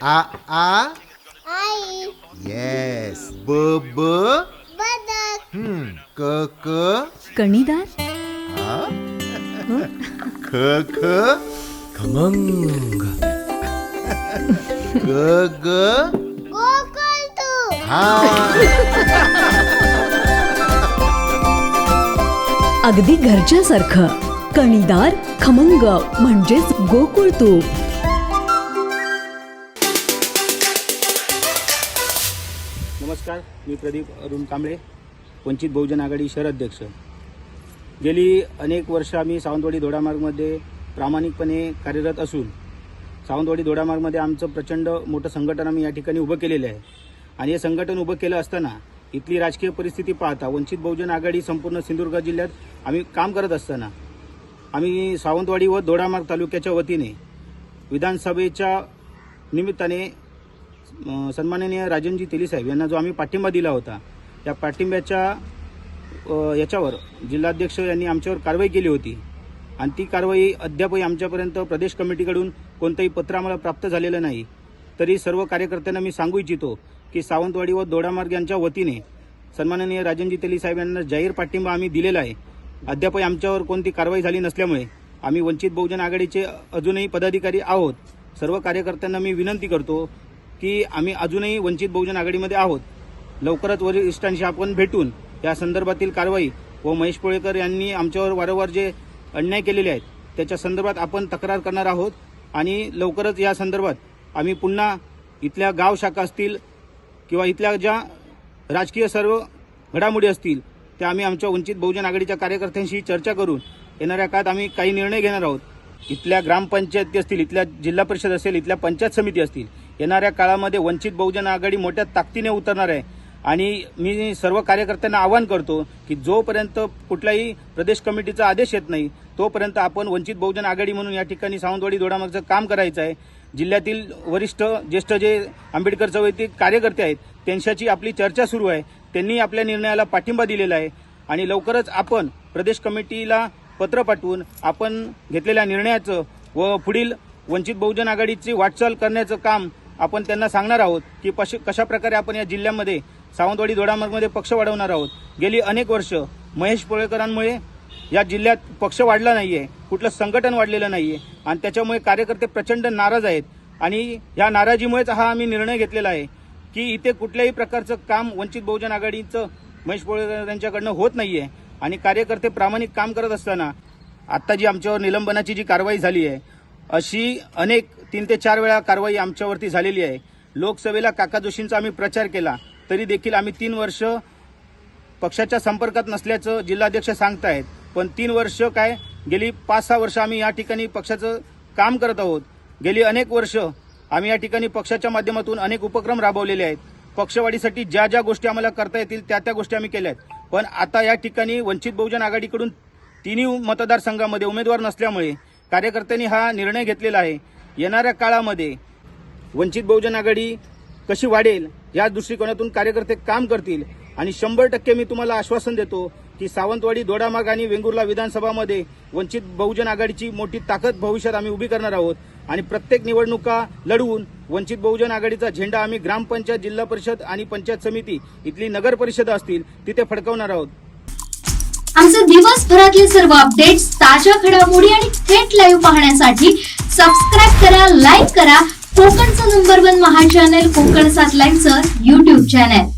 आ आ आई. Yes. ब ब बदक. क क कणीदार. आ? ख ख खमंग. ग ग गोकुळतू. हा. अगदी घरच्यासारखं कणीदार खमंग म्हणजेच गोकुळ तूप. नमस्कार, मी प्रदीप अरुण कांबळे, वंचित बहुजन आघाडी शहर अध्यक्ष. गेली अनेक वर्ष आम्ही सावंतवाडी दोडामार्गमध्ये प्रामाणिकपणे कार्यरत असून सावंतवाडी दोडामार्गमध्ये आमचं प्रचंड मोठं संघटन आम्ही या ठिकाणी उभं केलेलं आहे. आणि हे संघटन उभं केलं असताना इथली राजकीय परिस्थिती पाहता वंचित बहुजन आघाडी संपूर्ण सिंधुदुर्ग जिल्ह्यात आम्ही काम करत असताना आम्ही सावंतवाडी व दोडामार्ग तालुक्याच्या वतीने विधानसभेच्या निमित्ताने सन्माननीय राजनजी तेली साहेब यांना जो आम्ही पाठिंबा दिला होता, त्या पाठिंब्याच्या याच्यावर जिल्हाध्यक्ष यांनी आमच्यावर कारवाई केली होती. आणि ती कारवाई अद्यापही आमच्यापर्यंत प्रदेश कमिटीकडून कोणतंही पत्र आम्हाला प्राप्त झालेलं नाही. तरी सर्व कार्यकर्त्यांना मी सांगू इच्छितो की सावंतवाडी व दोडामार्ग यांच्या वतीने सन्माननीय राजनजी तेली साहेब यांना जाहीर पाठिंबा आम्ही दिलेला आहे. अद्यापही आमच्यावर कोणती कारवाई झाली नसल्यामुळे आम्ही वंचित बहुजन आघाडीचे अजूनही पदाधिकारी आहोत. सर्व कार्यकर्त्यांना मी विनंती करतो की आम्ही अजूनही वंचित बहुजन आघाडीमध्ये आहोत. लवकरच वरिष्ठांशी आपण भेटून या संदर्भातील कारवाई व महेश पोळेकर यांनी आमच्यावर वारंवार जे अन्याय केलेले आहेत त्याच्या संदर्भात आपण तक्रार करणार आहोत. आणि लवकरच या संदर्भात आम्ही पुन्हा इथल्या गाव शाखा असतील किंवा इथल्या ज्या राजकीय सर्व घडामोडी असतील त्या आम्ही आमच्या वंचित बहुजन आघाडीच्या कार्यकर्त्यांशी चर्चा करून येणाऱ्या काळात आम्ही काही निर्णय घेणार आहोत. इथल्या ग्रामपंचायती असतील, इथल्या जिल्हा परिषद असेल, इथल्या पंचायत समिती असतील, येणाऱ्या काळामध्ये वंचित बहुजन आघाडी मोठ्या ताकदीने उतरणार आहे. आणि मी सर्व कार्यकर्त्यांना आवाहन करतो की जोपर्यंत कुठलाही प्रदेश कमिटीचा आदेश येत नाही तोपर्यंत आपण वंचित बहुजन आघाडी म्हणून या ठिकाणी सावंतवाडी दोडामार्गचं काम करायचं आहे. जिल्ह्यातील वरिष्ठ ज्येष्ठ जे आंबेडकर चळवळीतील कार्यकर्ते आहेत त्यांच्याशी आपली चर्चा सुरू आहे. त्यांनी आपल्या निर्णयाला पाठिंबा दिलेला आहे. आणि लवकरच आपण प्रदेश कमिटीला पत्र पाठवून आपण घेतलेल्या निर्णयाचं व पुढील वंचित बहुजन आघाडीची वाटचाल करण्याचं काम आपण त्यांना सांगणार आहोत की कशा प्रकारे आपण या जिल्ह्यामध्ये सावंतवाडी दोडामार्गमध्ये पक्ष वाढवणार आहोत. गेली अनेक वर्ष महेश पोळेकरांमुळे या जिल्ह्यात पक्ष वाढला नाहीये, कुठलं संघटन वाढलेलं नाहीये आणि त्याच्यामुळे कार्यकर्ते प्रचंड नाराज आहेत. आणि या नाराजीमुळेच हा आम्ही निर्णय घेतलेला आहे की इथे कुठल्याही प्रकारचं काम वंचित बहुजन आघाडीचं महेश पोळेकर यांच्याकडनं होत नाहीये. आणि कार्यकर्ते प्रामाणिक काम करत असताना आत्ता जी आमच्यावर निलंबनाची जी कारवाई झाली आहे अशी अनेक 3 ते 4 वेळा कारवाई आमच्यावरती झालेली आहे. लोकसभेला काका जोशींचा आम्ही प्रचार केला तरी देखील आम्ही 3 वर्ष पक्षाच्या संपर्कात नसल्याचं जिल्हाध्यक्ष सांगतायत. पण 3 वर्ष काय, गेली 5-6 वर्ष आम्ही या ठिकाणी पक्षाचं काम करत आहोत. गेली अनेक वर्ष आम्ही या ठिकाणी पक्षाच्या माध्यमातून अनेक उपक्रम राबवलेले आहेत. पक्षवाढीसाठी ज्या ज्या गोष्टी आम्हाला करता येतील त्या गोष्टी आम्ही केल्या आहेत. पण आता या ठिकाणी वंचित बहुजन आघाडीकडून 3 मतदारसंघामध्ये उमेदवार नसल्यामुळे कार्यकर्त्यांनी हा निर्णय घेतलेला आहे. येणाऱ्या काळामध्ये वंचित बहुजन आघाडी कशी वाढेल या दृष्टिकोनातून कार्यकर्ते काम करतील. आणि 100% मी तुम्हाला आश्वासन देतो की सावंतवाडी दोडामार्ग आणि वेंगुर्ला विधानसभामध्ये वंचित बहुजन आघाडीची मोठी ताकद भविष्यात आम्ही उभी करणार आहोत. आणि प्रत्येक निवडणुका लढवून वंचित बहुजन आघाडीचा झेंडा आम्ही ग्रामपंचायत, जिल्हा परिषद आणि पंचायत समिती, इथली नगर परिषद असतील तिथे फडकवणार आहोत. आमचे दिवसभरातले सर्व अपडेट्स, ताज्या घडामोडी आणि थेट लाईव्ह पाहण्यासाठी सबस्क्राईब करा, लाईक करा कोकणचं नंबर 1 महा चॅनल कोकणसाद लाईव्हचं YouTube चॅनल.